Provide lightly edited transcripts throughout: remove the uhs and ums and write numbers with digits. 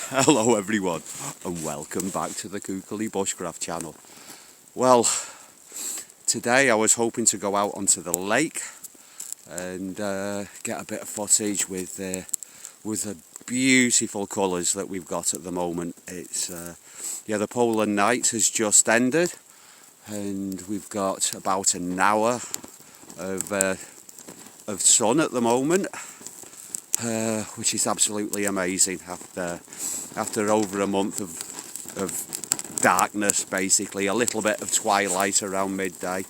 Hello everyone and welcome back to the Bushcraft channel. Well, today I was hoping to go out onto the lake and get a bit of footage with the beautiful colours that we've got at the moment. It's the polar night has just ended and we've got about an hour of sun at the moment. Which is absolutely amazing after over a month of darkness, basically a little bit of twilight around midday.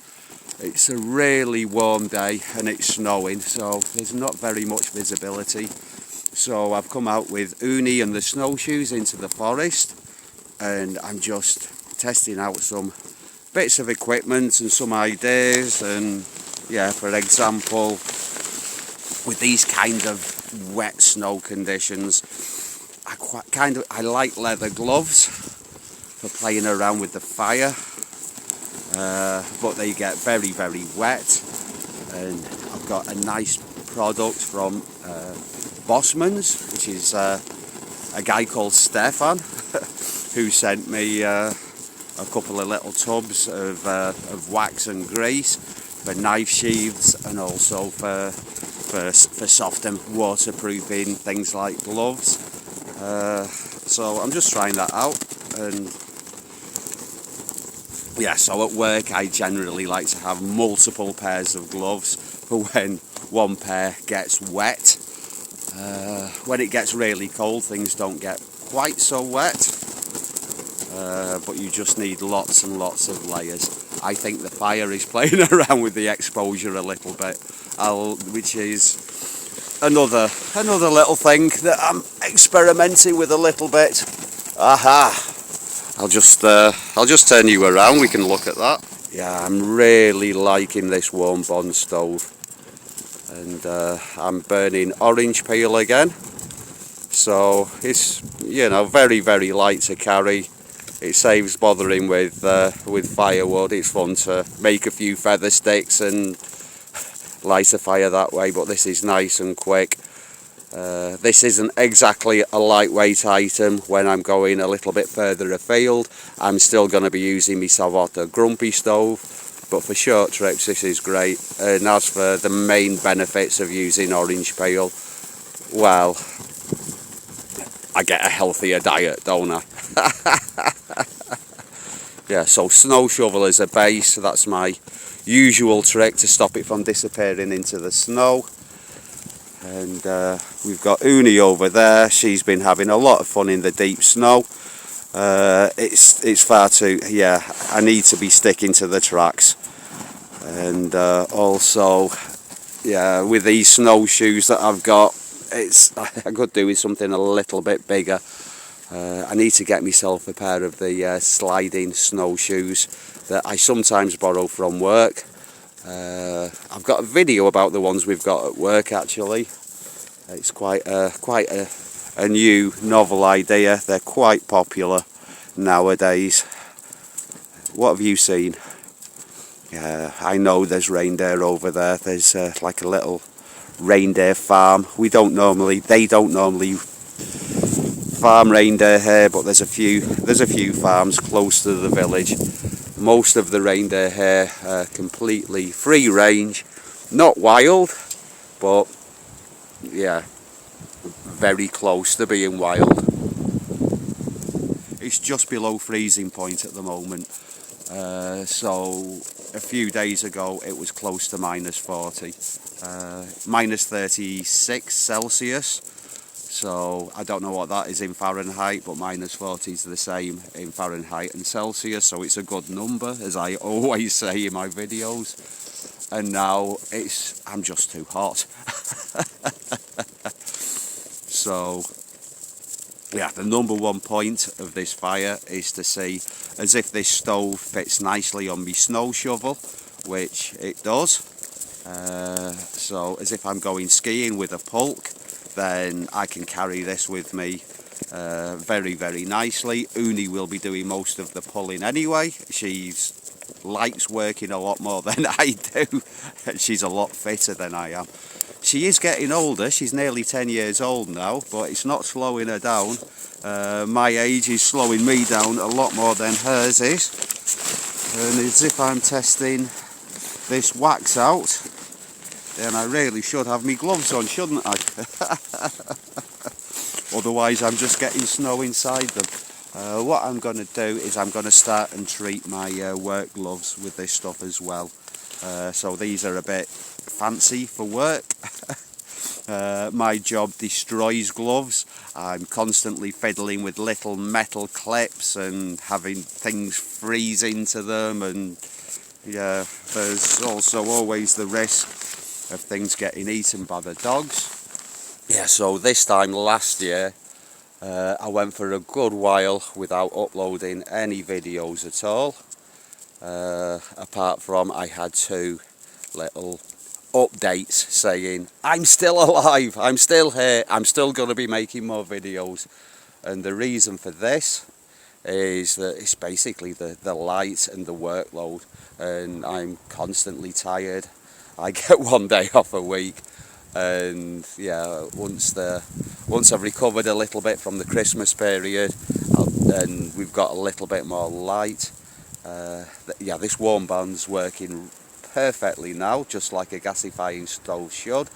It's a really warm day and it's snowing, so there's not very much visibility. So I've come out with Uni and the snowshoes into the forest and I'm just testing out some bits of equipment and some ideas. And yeah, for example, with these kind of wet snow conditions, I like leather gloves for playing around with the fire, but they get very wet. And I've got a nice product from Bossman's, which is a guy called Stefan who sent me a couple of little tubs of wax and grease for knife sheaths and also for soft and waterproofing things like gloves. So I'm just trying that out. And yeah, so at work I generally like to have multiple pairs of gloves for when one pair gets wet. When it gets really cold, things don't get quite so wet, but you just need lots and lots of layers. I think the fire is playing around with the exposure a little bit, which is another little thing that I'm experimenting with a little bit. Aha! I'll just turn you around. We can look at that. Yeah, I'm really liking this warm bond stove, and I'm burning orange peel again. So it's very light to carry. It saves bothering with firewood. It's fun to make a few feather sticks and light a fire that way, but this is nice and quick. This isn't exactly a lightweight item when I'm going a little bit further afield. I'm still going to be using my Savota Grumpy stove, but for short trips this is great. And as for the main benefits of using orange peel, well, I get a healthier diet, don't I? Yeah, so snow shovel as a base, that's my usual trick to stop it from disappearing into the snow. And we've got Uni over there. She's been having a lot of fun in the deep snow. It's far too, I need to be sticking to the tracks. And also, with these snowshoes that I've got, I could do with something a little bit bigger. I need to get myself a pair of the sliding snowshoes that I sometimes borrow from work. I've got a video about the ones we've got at work actually. It's quite a new novel idea. They're quite popular nowadays. What have you seen? I know there's reindeer over there. There's like a little reindeer farm. They don't normally farm reindeer here, but there's a few farms close to the village. Most of the reindeer here are completely free range, not wild, but yeah, very close to being wild. It's just below freezing point at the moment, so a few days ago it was close to -40, -36 Celsius. So I don't know what that is in Fahrenheit, but -40 is the same in Fahrenheit and Celsius, so it's a good number, as I always say in my videos. And now I'm just too hot. So yeah, the number one point of this fire is to see as if this stove fits nicely on my snow shovel, which it does. So as if I'm going skiing with a pulk, then I can carry this with me very nicely. Uni will be doing most of the pulling anyway. She likes working a lot more than I do. She's a lot fitter than I am. She is getting older, she's nearly 10 years old now, but it's not slowing her down. My age is slowing me down a lot more than hers is. And as if I'm testing this wax out, then I really should have my gloves on, shouldn't I? Otherwise I'm just getting snow inside them. What I'm going to do is I'm going to start and treat my work gloves with this stuff as well. So these are a bit fancy for work. My job destroys gloves. I'm constantly fiddling with little metal clips and having things freeze into them, and yeah, there's also always the risk of things getting eaten by the dogs. Yeah, so this time last year I went for a good while without uploading any videos at all, apart from I had 2 little updates saying I'm still alive, I'm still here, I'm still going to be making more videos. And the reason for this is that it's basically the light and the workload, and I'm constantly tired. I get 1 day off a week, and yeah, once I've recovered a little bit from the Christmas period and we've got a little bit more light, yeah, this warm band's working perfectly now, just like a gasifying stove should,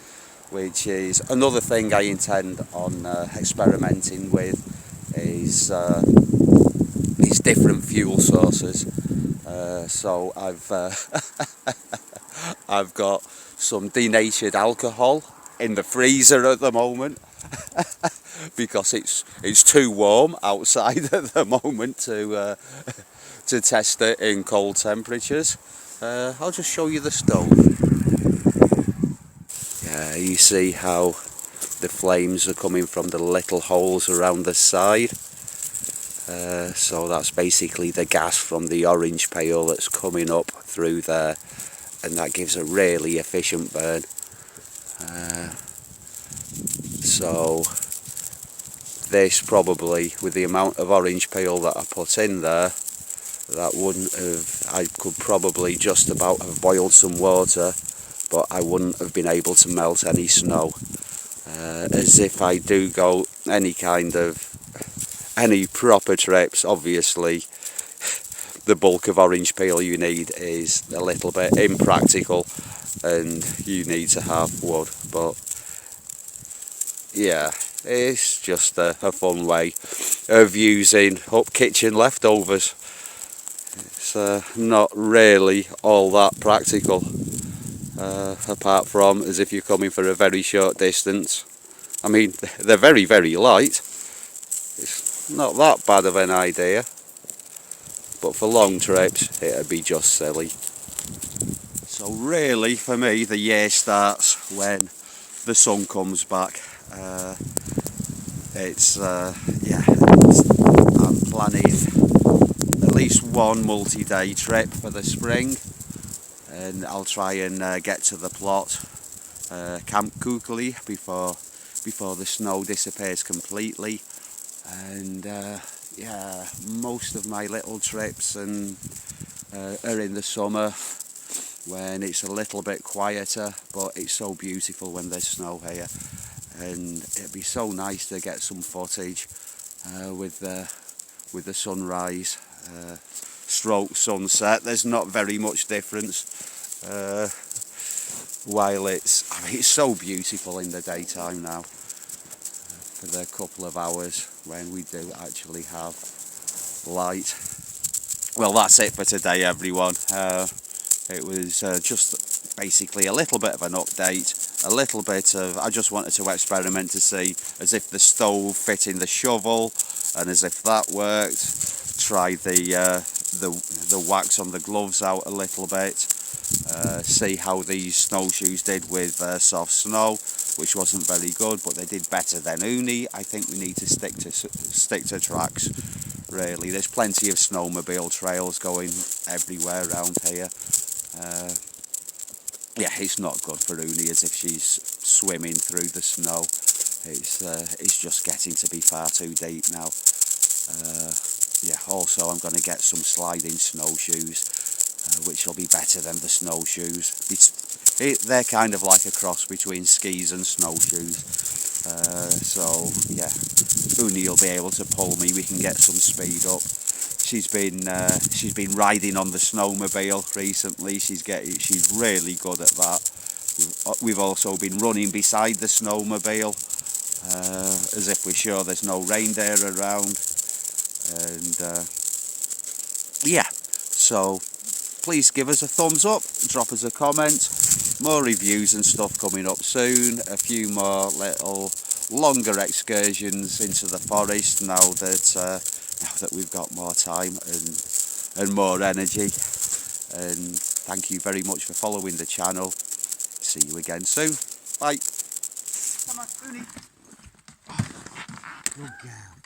which is another thing I intend on experimenting with, is different fuel sources. So I've got some denatured alcohol in the freezer at the moment because it's too warm outside at the moment to test it in cold temperatures. I'll just show you the stove. Yeah, you see how the flames are coming from the little holes around the side. So that's basically the gas from the orange pail that's coming up through there, and that gives a really efficient burn. So this probably, with the amount of orange peel that I put in there, that wouldn't have, I could probably just about have boiled some water, but I wouldn't have been able to melt any snow. As if I do go any proper trips, obviously the bulk of orange peel you need is a little bit impractical and you need to have wood, but yeah, it's just a fun way of using up kitchen leftovers. It's not really all that practical, apart from as if you're coming for a very short distance. I mean, they're very, very light. It's not that bad of an idea, but for long trips it'd be just silly. So really, for me, the year starts when the sun comes back. I'm planning at least 1 multi-day trip for the spring, and I'll try and get to the plot, Camp Kukli, before the snow disappears completely. And yeah, most of my little trips are in the summer when it's a little bit quieter, but it's so beautiful when there's snow here, and it'd be so nice to get some footage with the sunrise stroke sunset. There's not very much difference while it's so beautiful in the daytime now. For the couple of hours when we do actually have light. Well, that's it for today, everyone. It was just basically a little bit of an update, I just wanted to experiment to see as if the stove fit in the shovel, and as if that worked, try the wax on the gloves out a little bit, see how these snowshoes did with soft snow, which wasn't very good, but they did better than uni. I think we need to stick to tracks, really. There's plenty of snowmobile trails going everywhere around here. Yeah, it's not good for Uni as if she's swimming through the snow. It's just getting to be far too deep now. Yeah, also I'm going to get some sliding snowshoes, which will be better than the snowshoes. They're kind of like a cross between skis and snowshoes. So yeah, Uni will be able to pull me. We can get some speed up. She's been riding on the snowmobile recently. She's really good at that. We've also been running beside the snowmobile, as if we're sure there's no reindeer around. And yeah, so please give us a thumbs up, drop us a comment. More reviews and stuff coming up soon. A few more little longer excursions into the forest now that we've got more time and more energy. And thank you very much for following the channel. See you again soon. Bye. Come on, Uni. Good girl.